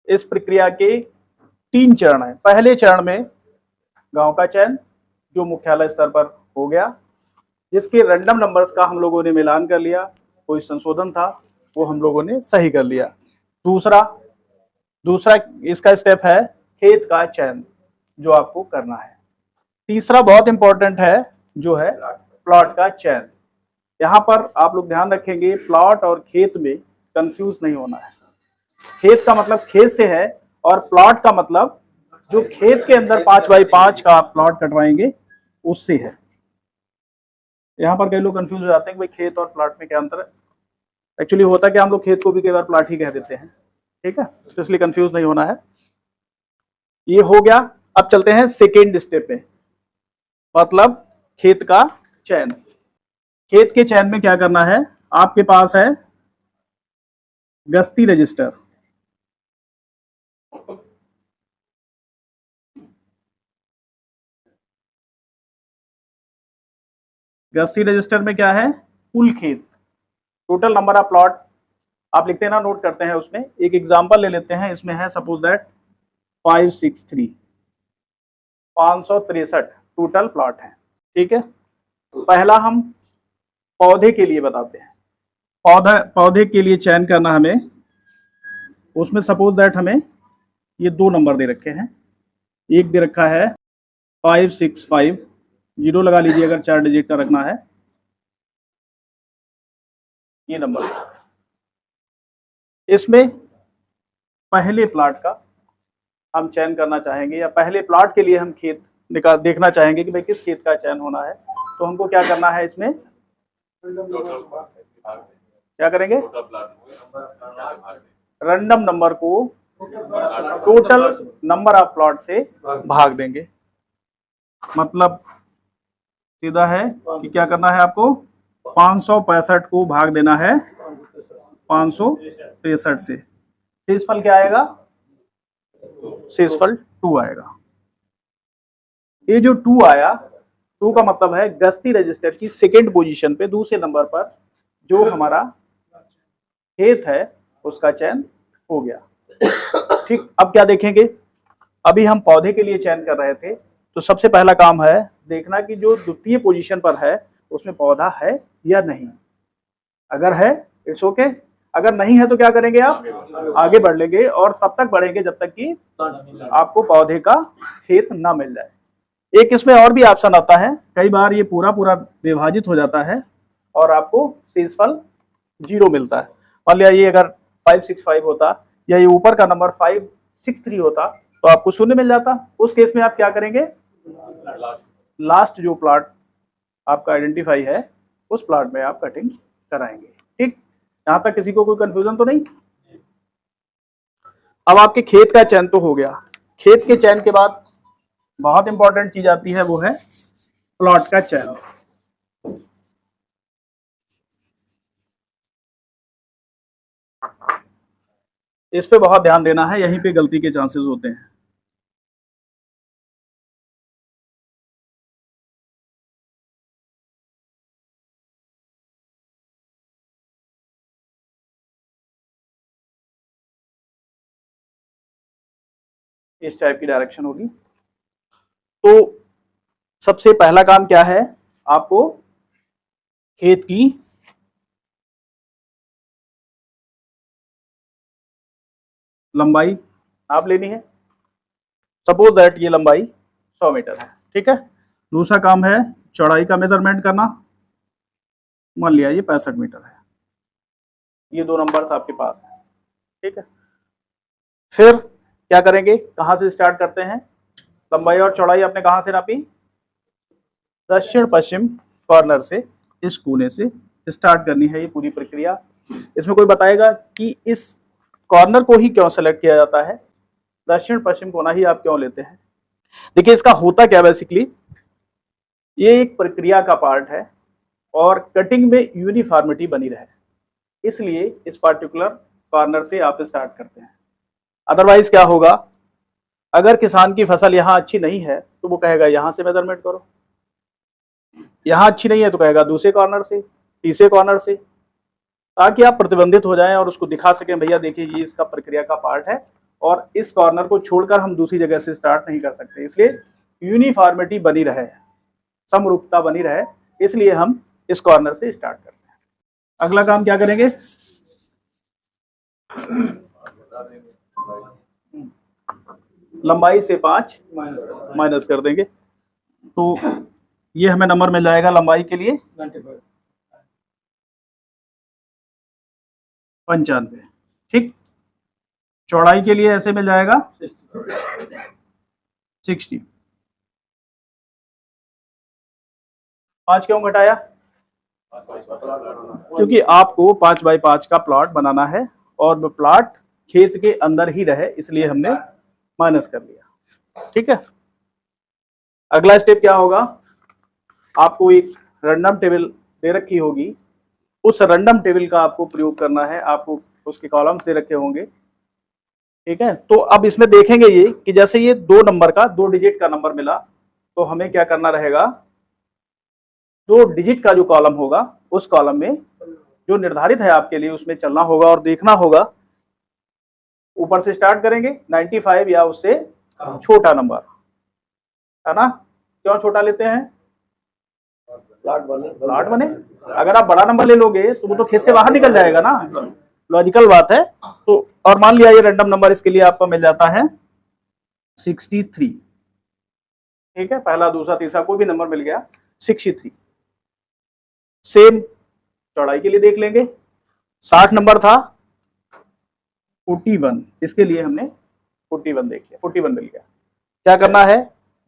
इस प्रक्रिया के 3 चरण हैं। पहले चरण में गांव का चयन जो मुख्यालय स्तर पर हो गया, जिसके रैंडम नंबर्स का हम लोगों ने मिलान कर लिया, कोई संशोधन था वो हम लोगों ने सही कर लिया। दूसरा इसका स्टेप है खेत का चयन जो आपको करना है। तीसरा बहुत इंपॉर्टेंट है जो है प्लॉट का चयन। यहां पर आप लोग ध्यान रखेंगे, प्लॉट और खेत में कंफ्यूज नहीं होना है। खेत का मतलब खेत से है और प्लॉट का मतलब जो खेत के अंदर 5x5 का आप प्लॉट कटवाएंगे उससे है। यहाँ पर कई लोग कंफ्यूज हो जाते हैं कि भाई खेत और प्लॉट में क्या अंतर है। एक्चुअली होता है कि हम लोग खेत को भी कई बार प्लॉट ही कह देते हैं, ठीक है, तो इसलिए कंफ्यूज नहीं होना है। ये हो गया। अब चलते हैं सेकेंड स्टेप पे, मतलब खेत का चयन। खेत के चयन में क्या करना है, आपके पास है गस्ती रजिस्टर। गस्ती रजिस्टर में क्या है, कुल खेत, टोटल नंबर ऑफ प्लॉट आप लिखते हैं ना, नोट करते हैं। उसमें एक एग्जांपल ले लेते हैं, इसमें है सपोज दैट 563 563 टोटल प्लॉट है, ठीक है। पहला हम पौधे के लिए बताते हैं। पौधे के लिए चयन करना हमें, उसमें सपोज दैट हमें ये 2 नंबर दे रखे हैं। एक दे रखा है 565, जीरो लगा लीजिए अगर 4 डिजिट का रखना है, ये नंबर। इसमें पहले प्लॉट का हम चयन करना चाहेंगे, या पहले प्लॉट के लिए हम खेत देखना चाहेंगे कि भाई किस खेत का चयन होना है। तो हमको क्या करना है, इसमें क्या करेंगे, रैंडम नंबर को टोटल नंबर ऑफ प्लॉट से भाग देंगे। मतलब सीधा है कि क्या करना है आपको, 565 को भाग देना है 563 से। शेषफल क्या आएगा, शेषफल 2 आएगा। ये जो 2 आया, 2 का मतलब है गस्ती रजिस्टर की सेकेंड पोजीशन पे, दूसरे नंबर पर जो हमारा खेत है उसका चयन हो गया, ठीक। अब क्या देखेंगे, अभी हम पौधे के लिए चयन कर रहे थे, तो सबसे पहला काम है देखना कि जो द्वितीय पोजीशन पर है उसमें पौधा है या नहीं। अगर है इट्स ओके, अगर नहीं है तो क्या करेंगे, आप आगे बढ़ लेंगे और तब तक बढ़ेंगे जब तक कि आपको पौधे का खेत ना मिल जाए। एक इसमें और भी ऑप्शन आता है, कई बार ये पूरा विभाजित हो जाता है और आपको शेषफल 0 मिलता है। मान लिया ये अगर 565 होता या ये ऊपर का नंबर 563 होता तो आपको 0 मिल जाता। उस केस में आप क्या करेंगे, लास्ट जो प्लॉट आपका आइडेंटिफाई है उस प्लॉट में आप कटिंग कराएंगे, ठीक। यहां तक किसी को कोई कंफ्यूजन तो नहीं। अब आपके खेत का चयन तो हो गया। खेत के चयन के बाद बहुत इंपॉर्टेंट चीज आती है, वो है प्लॉट का चयन। इस पे बहुत ध्यान देना है, यहीं पे गलती के चांसेस होते हैं। इस टाइप की डायरेक्शन होगी। तो सबसे पहला काम क्या है, आपको खेत की लंबाई नाप लेनी है। सपोज दैट ये लंबाई 100 मीटर है, ठीक है। दूसरा काम है चौड़ाई का मेजरमेंट करना, मान लिया ये 65 मीटर है। ये 2 नंबर्स आपके पास है, ठीक है। फिर क्या करेंगे, कहां से स्टार्ट करते हैं, लंबाई और चौड़ाई आपने कहां से नापी, दक्षिण पश्चिम कॉर्नर से, इस कोने से स्टार्ट करनी है ये पूरी प्रक्रिया। इसमें कोई बताएगा कि इस कॉर्नर को ही क्यों सेलेक्ट किया जाता है, दक्षिण पश्चिम कोना ही आप क्यों लेते हैं। देखिए इसका होता क्या, बेसिकली ये एक प्रक्रिया का पार्ट है और कटिंग में यूनिफॉर्मिटी बनी रहे, इसलिए इस पार्टिकुलर कॉर्नर से आप स्टार्ट करते हैं। अदरवाइज क्या होगा, अगर किसान की फसल यहाँ अच्छी नहीं है तो वो कहेगा यहाँ से मेजरमेंट करो, यहाँ अच्छी नहीं है तो कहेगा दूसरे कॉर्नर से, तीसरे कॉर्नर से। ताकि आप प्रतिबंधित हो जाएं और उसको दिखा सकें, भैया देखिए ये इसका प्रक्रिया का पार्ट है और इस कॉर्नर को छोड़कर हम दूसरी जगह से स्टार्ट नहीं कर सकते। इसलिए यूनिफॉर्मिटी बनी रहे, समरूपता बनी रहे, इसलिए हम इस कॉर्नर से स्टार्ट करते हैं। अगला काम क्या करेंगे, लंबाई से 5 माइनस कर देंगे, तो ये हमें नंबर मिल जाएगा लंबाई के लिए 95, ठीक। चौड़ाई के लिए ऐसे मिल जाएगा 60। 5 क्यों घटाया, क्योंकि आपको 5 बाई 5 का प्लॉट बनाना है और वो प्लॉट खेत के अंदर ही रहे, इसलिए हमने माइनस कर लिया, ठीक है। अगला स्टेप क्या होगा, आपको एक रैंडम टेबल दे रखी होगी, उस रैंडम टेबल का आपको प्रयोग करना है, आपको उसके कॉलम्स दे रखे होंगे, ठीक है। तो अब इसमें देखेंगे ये कि जैसे ये 2 नंबर का 2 डिजिट का नंबर मिला, तो हमें क्या करना रहेगा, 2 डिजिट का जो कॉलम होगा उस कॉलम में जो निर्धारित है आपके लिए उसमें चलना होगा और देखना होगा। ऊपर से स्टार्ट करेंगे 95 या उससे छोटा नंबर, है ना। क्यों छोटा लेते हैं, प्लॉट बने। अगर आप बड़ा नंबर ले लोगे तो वो तो खेत से बाहर निकल जाएगा ना, लॉजिकल बात है। तो और मान लिया ये रैंडम नंबर इसके लिए आपको मिल जाता है 63, ठीक है। पहला दूसरा तीसरा कोई भी नंबर मिल गया 63। सेम चौड़ाई के लिए देख लेंगे, 60 नंबर था 41, इसके लिए हमने 41 देख लिया, 41 मिल गया। क्या करना है,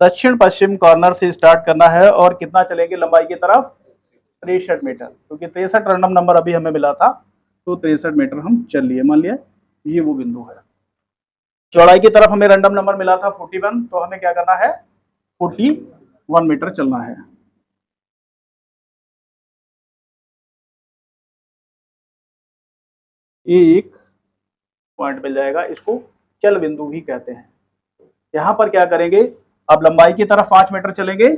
दक्षिण पश्चिम कॉर्नर से स्टार्ट करना है और कितना चलेंगे लंबाई की तरफ, 63 मीटर, क्योंकि 63 रैंडम नंबर अभी हमें मिला था, तो 63 मीटर हम चल लिए। मान लिया ये वो बिंदु है। चौड़ाई की तरफ हमें रैंडम नंबर मिला था 41, तो हमें क्या करना है, 41 मीटर चलना है। एक पॉइंट मिल जाएगा, इसको चल बिंदु भी कहते हैं। यहां पर क्या करेंगे, अब लंबाई की तरफ 5 मीटर चलेंगे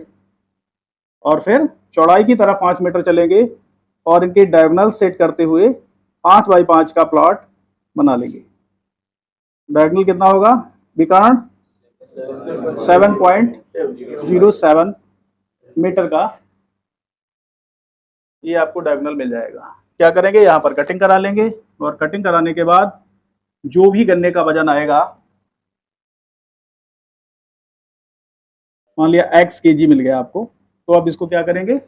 और फिर चौड़ाई की तरफ 5 मीटर चलेंगे और इनके डायगोनल सेट करते हुए 5 बाई 5 का प्लॉट बना लेंगे। डायगोनल कितना होगा, विकर्ण 7.07 मीटर का ये आपको डायगोनल मिल जाएगा। क्या करेंगे, यहाँ पर कटिंग करा लेंगे और कटिंग कराने के बाद जो भी गन्ने का वजन आएगा, मान लिया x kg मिल गया आपको, तो अब इसको क्या करेंगे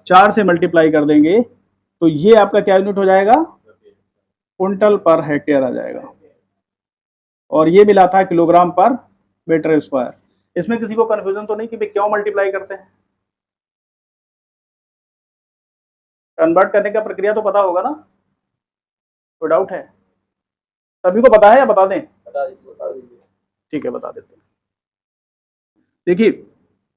4 से मल्टीप्लाई कर देंगे, तो ये आपका क्या यूनिट हो जाएगा, क्विंटल पर हेक्टेयर आ जाएगा। और ये मिला था किलोग्राम पर मीटर स्क्वायर। इसमें किसी को कंफ्यूजन तो नहीं कि क्यों मल्टीप्लाई करते हैं, कन्वर्ट करने का प्रक्रिया तो पता होगा ना, कोई डाउट है, सभी को पता है या बता दें, ठीक है बता देते हैं। देखिए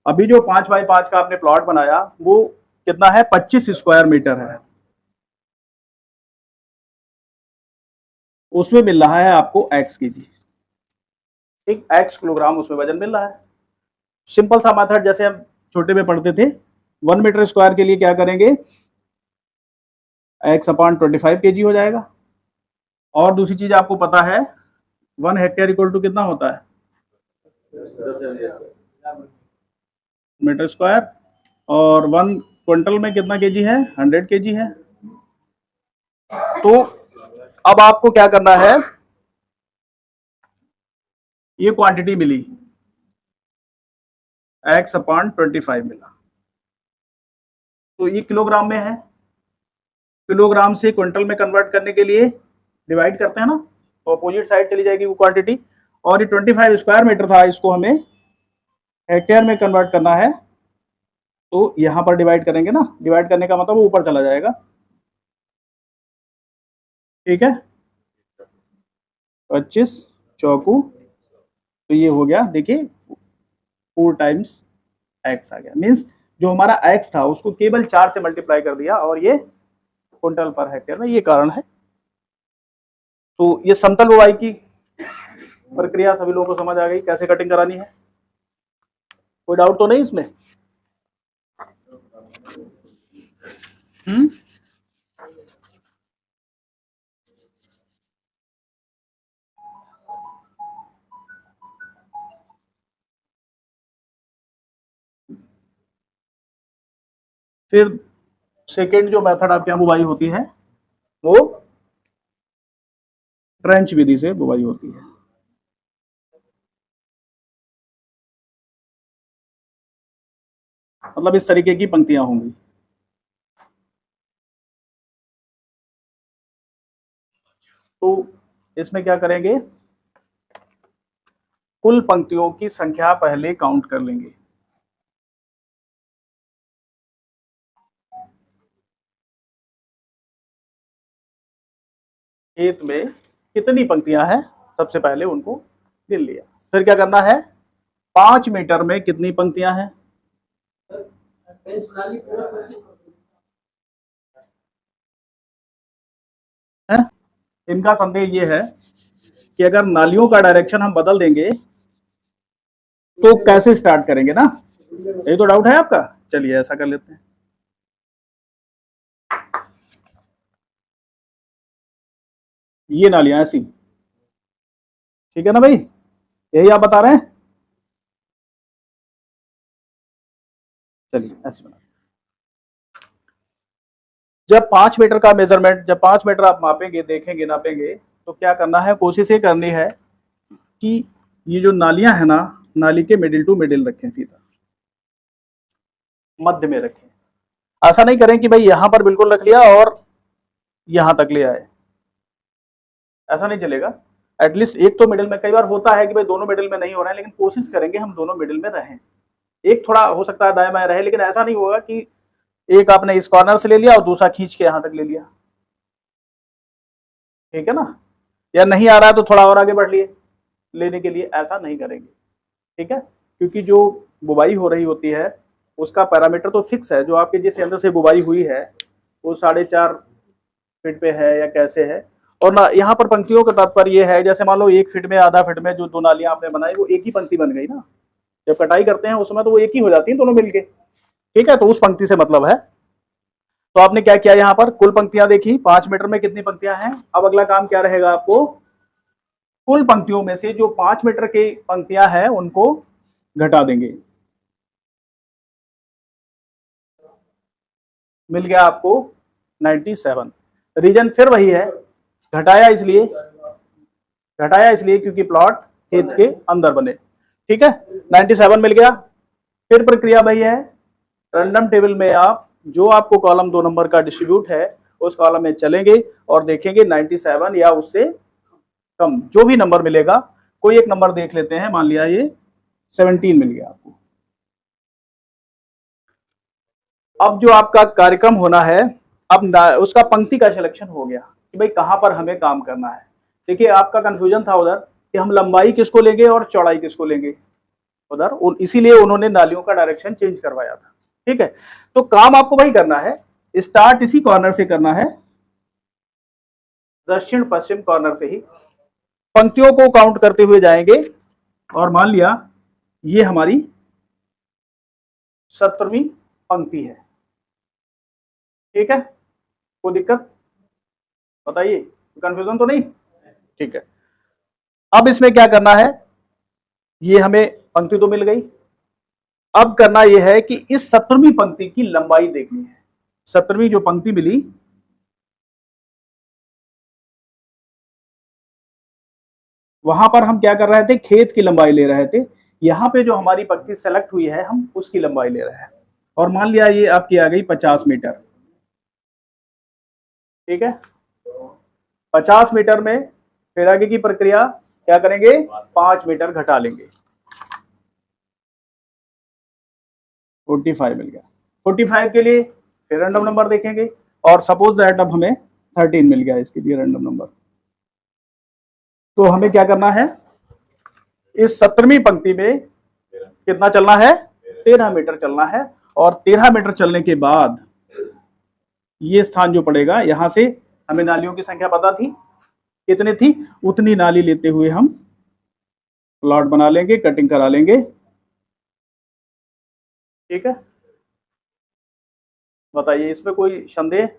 अभी जो 5 बाई 5 का आपने प्लॉट बनाया वो कितना है, 25 स्क्वायर मीटर है, उसमें मिल रहा है आपको x kg, ठीक, x किलोग्राम उसमें वजन मिल रहा है। सिंपल सा मेथड जैसे हम छोटे में पढ़ते थे, 1 मीटर स्क्वायर के लिए क्या करेंगे, x/25 kg हो जाएगा। और दूसरी चीज आपको पता है 1 हेक्टेयर इक्वल टू कितना होता है, मीटर स्क्वायर, और 1 क्विंटल में कितना केजी है, 100 केजी है। तो अब आपको क्या करना है, ये क्वांटिटी मिली x/25 मिला, तो ये किलोग्राम में है, किलोग्राम से क्विंटल में कन्वर्ट करने के लिए डिवाइड करते हैं ना, तो अपोजिट साइड चली जाएगी वो क्वांटिटी। और ये 25 स्क्वायर मीटर था, इसको हमें हेक्टेयर में कन्वर्ट करना है, तो यहां पर डिवाइड करेंगे ना, डिवाइड करने का मतलब वो ऊपर चला जाएगा, ठीक है। 25 चौकू, तो ये हो गया, देखिए 4 टाइम्स x आ गया, मीन्स जो हमारा x था उसको केवल 4 से मल्टीप्लाई कर दिया और ये क्विंटल पर हेक्टेयर में, ये कारण है। तो ये समतल बुवाई की प्रक्रिया सभी लोगों को समझ आ गई, कैसे कटिंग करानी है, कोई डाउट तो नहीं इसमें। फिर सेकेंड जो मेथड आपके यहाँ बुवाई होती है वो ट्रेंच विधि से बुवाई होती है। मतलब इस तरीके की पंक्तियां होंगी। तो इसमें क्या करेंगे, कुल पंक्तियों की संख्या पहले काउंट कर लेंगे। खेत में कितनी पंक्तियां हैं सबसे पहले उनको गिन लिया। फिर क्या करना है, 5 मीटर में कितनी पंक्तियां हैं। है? इनका संदेह ये है कि अगर नालियों का डायरेक्शन हम बदल देंगे तो कैसे स्टार्ट करेंगे ना, यही तो डाउट है आपका। चलिए ऐसा कर लेते हैं, ये नालियां ऐसी, ठीक है ना भाई, यही आप बता रहे हैं। चलिए ऐसे बना, जब 5 मीटर का मेजरमेंट, जब 5 मीटर आप मापेंगे, देखेंगे, नापेंगे, तो क्या करना है, कोशिश ये करनी है कि ये जो नालियां है ना, नाली के मिडिल टू मिडिल रखें, सीधा मध्य में रखें। ऐसा नहीं करें कि भाई यहां पर बिल्कुल रख लिया और यहां तक ले आए, ऐसा नहीं चलेगा। एटलीस्ट एक तो मिडिल में, कई बार होता है कि भाई दोनों मिडिल में नहीं हो रहा है, लेकिन कोशिश करेंगे हम दोनों मिडिल में रहें। एक थोड़ा हो सकता है दाएं बाएं रहे, लेकिन ऐसा नहीं होगा कि एक आपने इस कॉर्नर से ले लिया और दूसरा खींच के यहां तक ले लिया, ठीक है ना। या नहीं आ रहा है तो थोड़ा और आगे बढ़ लिए लेने के लिए, ऐसा नहीं करेंगे, ठीक है। क्योंकि जो बुवाई हो रही होती है उसका पैरामीटर तो फिक्स है, जो आपके जिस यंत्र से बुवाई हुई है वो 4.5 फीट पे है या कैसे है। और ना यहाँ पर पंक्तियों का तात्पर्य ये है, जैसे मान लो 1 फीट में, आधा फीट में जो 2 नालियां आपने बनाई वो एक ही पंक्ति बन गई ना, जब कटाई करते हैं उस समय तो वो एक ही हो जाती है दोनों मिलके, ठीक है। तो उस पंक्ति से मतलब है। तो आपने क्या किया, यहाँ पर कुल पंक्तियां देखी, 5 मीटर में कितनी पंक्तियां हैं। अब अगला काम क्या रहेगा आपको, कुल पंक्तियों में से जो 5 मीटर की पंक्तियां हैं उनको घटा देंगे। मिल गया आपको 97। रीजन फिर वही है, घटाया इसलिए क्योंकि प्लॉट खेत के अंदर बने, ठीक है। 97 मिल गया। फिर प्रक्रिया वही है, रैंडम टेबल में आप जो आपको कॉलम 2 नंबर का डिस्ट्रीब्यूट है उस कॉलम में चलेंगे और देखेंगे 97 या उससे कम जो भी नंबर मिलेगा, कोई एक नंबर देख लेते हैं, मान लिया ये 17 मिल गया आपको। अब जो आपका कार्यक्रम होना है, अब उसका पंक्ति का सिलेक्शन हो गया कि भाई कहां पर हमें काम करना है। देखिए आपका कंफ्यूजन था उधर कि हम लंबाई किसको लेंगे और चौड़ाई किसको लेंगे उधर, इसीलिए उन्होंने नालियों का डायरेक्शन चेंज करवाया था, ठीक है। तो काम आपको वही करना है, स्टार्ट इसी कॉर्नर से करना है, दक्षिण पश्चिम कॉर्नर से ही पंक्तियों को काउंट करते हुए जाएंगे। और मान लिया ये हमारी 17वीं पंक्ति है, ठीक है। कोई दिक्कत बताइए, कंफ्यूजन तो नहीं, ठीक है। अब इसमें क्या करना है, ये हमें पंक्ति तो मिल गई, अब करना यह है कि इस 17वीं पंक्ति की लंबाई देखनी है। 17वीं जो पंक्ति मिली, वहां पर हम क्या कर रहे थे, खेत की लंबाई ले रहे थे। यहां पे जो हमारी पंक्ति सेलेक्ट हुई है हम उसकी लंबाई ले रहे हैं। और मान लिया ये आपकी आ गई 50 मीटर, ठीक है। 50 मीटर में फिर आगे की प्रक्रिया क्या करेंगे, 5 मीटर घटा लेंगे, 45 मिल गया। 45 के लिए फिर रैंडम नंबर देखेंगे और सपोज दैट अब हमें 13 मिल गया इसके लिए रैंडम नंबर। तो हमें क्या करना है, इस 17वीं पंक्ति में कितना चलना है, 13 मीटर चलना है। और 13 मीटर चलने के बाद ये स्थान जो पड़ेगा, यहां से हमें नालियों की संख्या पता थी कितनी थी, उतनी नाली लेते हुए हम प्लॉट बना लेंगे, कटिंग करा लेंगे, ठीक है। बताइए इसमें कोई संदेह,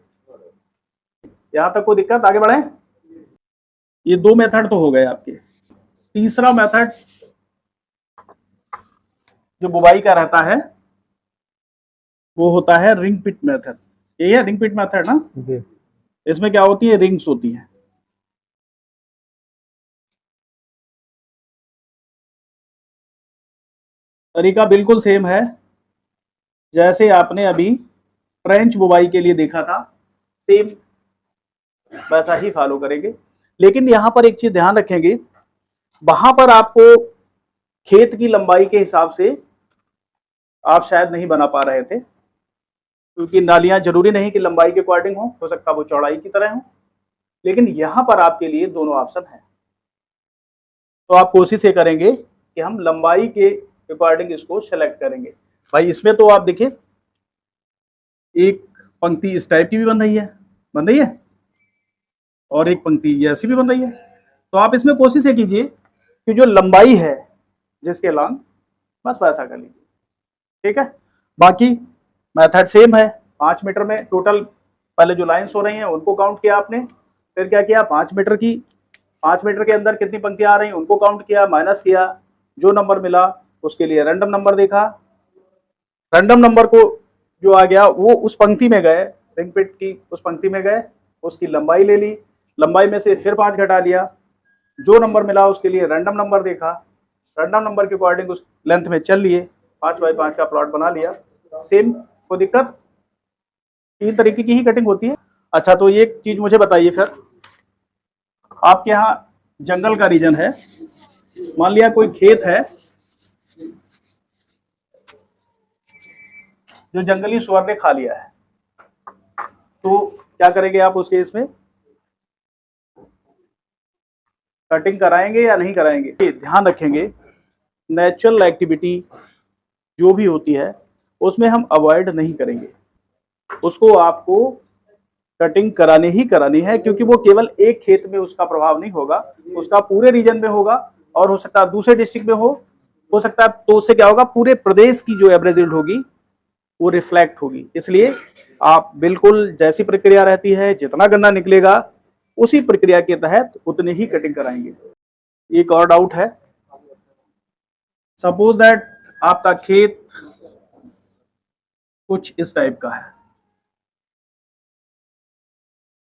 यहां तक कोई दिक्कत, आगे बढ़े। ये 2 मेथड तो हो गए आपके। तीसरा मेथड जो बुवाई का रहता है वो होता है रिंग पिट मेथड। यही है रिंग पिट मेथड ना। इसमें क्या होती है, रिंग्स होती हैं। तरीका बिल्कुल सेम है जैसे आपने अभी ट्रेंच बुवाई के लिए देखा था, सेम वैसा ही फॉलो करेंगे। लेकिन यहां पर एक चीज ध्यान रखेंगे, वहां पर आपको खेत की लंबाई के हिसाब से आप शायद नहीं बना पा रहे थे, क्योंकि नालियां जरूरी नहीं कि लंबाई के अकॉर्डिंग हो सकता है वो चौड़ाई की तरह हो। लेकिन यहां पर आपके लिए दोनों ऑप्शन है, तो आप कोशिश ये करेंगे कि हम लंबाई के अकॉर्डिंग इसको सेलेक्ट करेंगे। भाई इसमें तो आप देखिए एक पंक्ति इस टाइप की भी बन रही है और एक पंक्ति ऐसी भी बन रही है। तो आप इसमें कोशिश ये कीजिए कि जो लंबाई है जिसके लॉन्ग, बस वैसा कर लीजिए, ठीक है। बाकी मेथड सेम है। 5 मीटर में टोटल पहले जो लाइन्स हो रही हैं उनको काउंट किया आपने, फिर क्या किया 5 मीटर के अंदर कितनी पंक्तियां आ रही हैं उनको काउंट किया, माइनस किया, जो नंबर मिला उसके लिए रैंडम नंबर देखा, रैंडम नंबर को जो आ गया वो उस पंक्ति में गए, रिंग पिट की उस पंक्ति में गए, उसकी लंबाई ले ली, लंबाई में से फिर 5 घटा लिया, जो नंबर मिला उसके लिए रैंडम नंबर देखा, रैंडम नंबर के अकॉर्डिंग उस लेंथ में चल लिए, 5x5 का प्लॉट बना लिया। सेम, कोई दिक्कत? 3 तरीके की ही कटिंग होती है। अच्छा, तो ये चीज मुझे बताइए फिर, आपके यहाँ जंगल का रीजन है, मान लिया कोई खेत है जो जंगली सुअर ने खा लिया है, तो क्या करेंगे आप उस केस में? कटिंग कराएंगे या नहीं कराएंगे? ध्यान रखेंगे, नेचुरल एक्टिविटी जो भी होती है उसमें हम अवॉइड नहीं करेंगे, उसको आपको कटिंग करानी ही करानी है, क्योंकि वो केवल एक खेत में उसका प्रभाव नहीं होगा, उसका पूरे रीजन में होगा, और हो सकता है दूसरे डिस्ट्रिक्ट में हो सकता है, तो उससे क्या होगा, पूरे प्रदेश की जो एवरेज यील्ड होगी वो रिफ्लेक्ट होगी। इसलिए आप बिल्कुल जैसी प्रक्रिया रहती है, जितना गन्ना निकलेगा उसी प्रक्रिया के तहत उतने ही कटिंग कराएंगे। एक और डाउट है, सपोज दैट आपका खेत कुछ इस टाइप का है,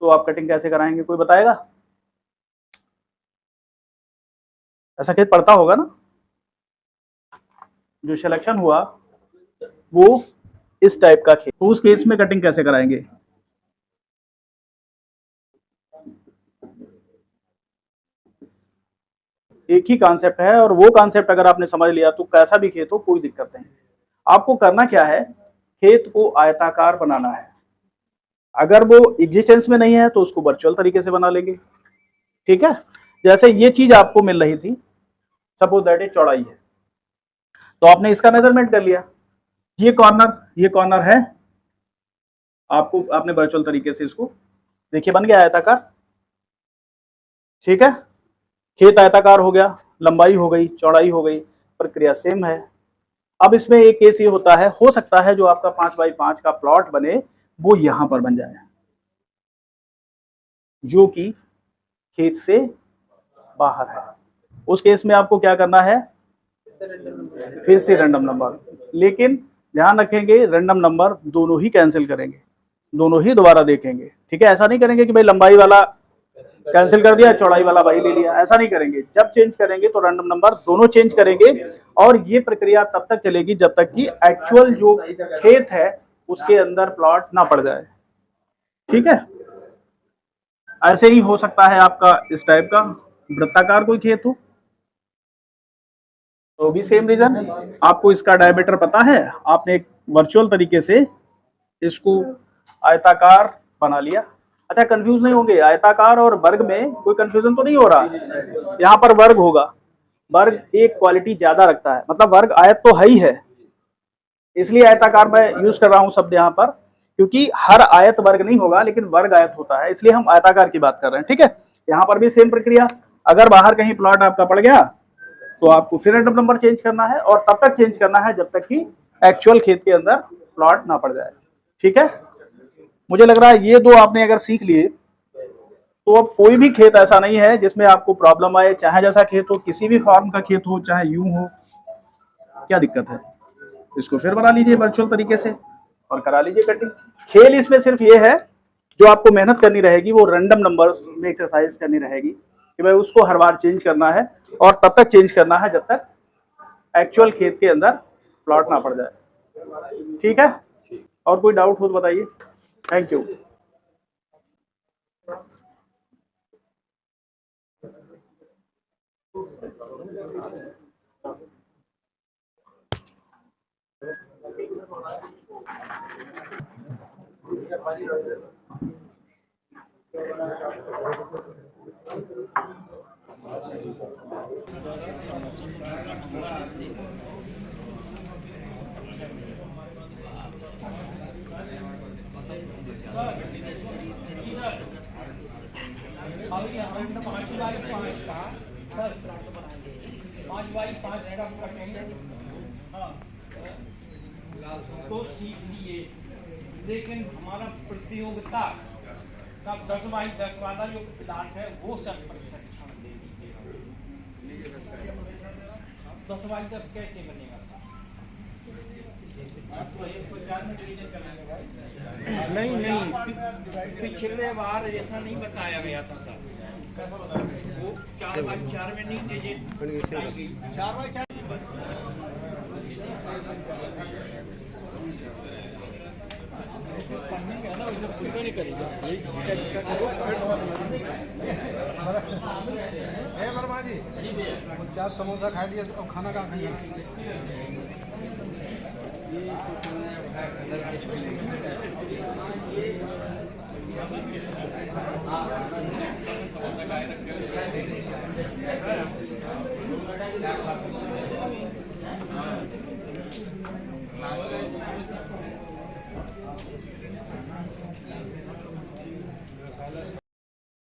तो आप कटिंग कैसे कराएंगे, कोई बताएगा? ऐसा खेत पड़ता होगा ना, जो सिलेक्शन हुआ वो इस टाइप का खेत, तो उस केस में कटिंग कैसे कराएंगे? एक ही कॉन्सेप्ट है, और वो कॉन्सेप्ट अगर आपने समझ लिया तो कैसा भी खेत हो कोई दिक्कत नहीं। आपको करना क्या है, खेत को आयताकार बनाना है। अगर वो एग्जिस्टेंस में नहीं है तो उसको वर्चुअल तरीके से बना लेंगे, ठीक है। जैसे ये चीज आपको मिल रही थी, सपोज दैट ये चौड़ाई है, तो आपने इसका मेजरमेंट कर लिया, ये कॉर्नर है, आपने वर्चुअल तरीके से इसको देखिए बन गया आयताकार, ठीक है। खेत आयताकार हो गया, लंबाई हो गई, चौड़ाई हो गई, प्रक्रिया सेम है। अब इसमें एक केस ये होता है, हो सकता है जो आपका 5x5 का प्लॉट बने वो यहां पर बन जाए, जो कि खेत से बाहर है। उस केस में आपको क्या करना है, फिर से रैंडम नंबर, लेकिन ध्यान रखेंगे रैंडम नंबर दोनों ही कैंसिल करेंगे, दोनों ही दोबारा देखेंगे, ठीक है। ऐसा नहीं करेंगे कि भाई लंबाई वाला कैंसिल कर दिया, चौड़ाई वाला वही ले लिया, ऐसा नहीं करेंगे। जब चेंज करेंगे तो रैंडम नंबर दोनों चेंज करेंगे, और ये प्रक्रिया तब तक चलेगी जब तक कि एक्चुअल जो खेत है उसके अंदर प्लॉट ना पड़ जाए, ठीक है। ऐसे ही हो सकता है आपका इस टाइप का वृत्ताकार कोई खेत हो, तो भी सेम रीजन, आपको इसका डायमीटर पता है, आपने एक वर्चुअल तरीके से इसको आयताकार बना लिया। अच्छा, कंफ्यूज नहीं होंगे, आयताकार और वर्ग में कोई कंफ्यूजन तो नहीं हो रहा? यहाँ पर वर्ग होगा, वर्ग एक क्वालिटी ज्यादा रखता है, मतलब वर्ग आयत तो है ही है, इसलिए आयताकार मैं यूज कर रहा हूँ शब्द यहाँ पर, क्योंकि हर आयत वर्ग नहीं होगा, लेकिन वर्ग आयत होता है, इसलिए हम आयताकार की बात कर रहे हैं, ठीक है। यहाँ पर भी सेम प्रक्रिया, अगर बाहर कहीं प्लॉट आपका पड़ गया तो आपको फिर रैंडम नंबर चेंज करना है, और तब तक चेंज करना है जब तक कि एक्चुअल खेत के अंदर प्लॉट ना पड़ जाए, ठीक है। मुझे लग रहा है ये दो आपने अगर सीख लिए तो अब कोई भी खेत ऐसा नहीं है जिसमें आपको प्रॉब्लम आए, चाहे जैसा खेत हो, किसी भी फॉर्म का खेत हो, चाहे यूं हो, क्या दिक्कत है? इसको फिर बना लीजिए वर्चुअल तरीके से, और करा लीजिए कटिंग। खेल इसमें सिर्फ ये है, जो आपको मेहनत करनी रहेगी वो रैंडम नंबर्स में एक्सरसाइज करनी रहेगी कि भाई उसको हर बार चेंज करना है, और तब तक चेंज करना है जब तक एक्चुअल खेत के अंदर प्लॉट ना पड़ जाए। ठीक है, और कोई डाउट हो तो बताइए। Thank you. तो सीख लिए, लेकिन हमारा प्रतियोगिता का 10x10 वाला जो प्लाट है वो सब प्रशिक्षण दे दीजिए। 10x10 कैसे बनेगा? नहीं नहीं, पिछले बार ऐसा नहीं बताया गया था सर। वो 4x4 में नहीं डिजिट आई गई। 4x4 नहीं करेगा। वर्मा जी 4 समोसा खा लिया और खाना कहाँ खाएंगे?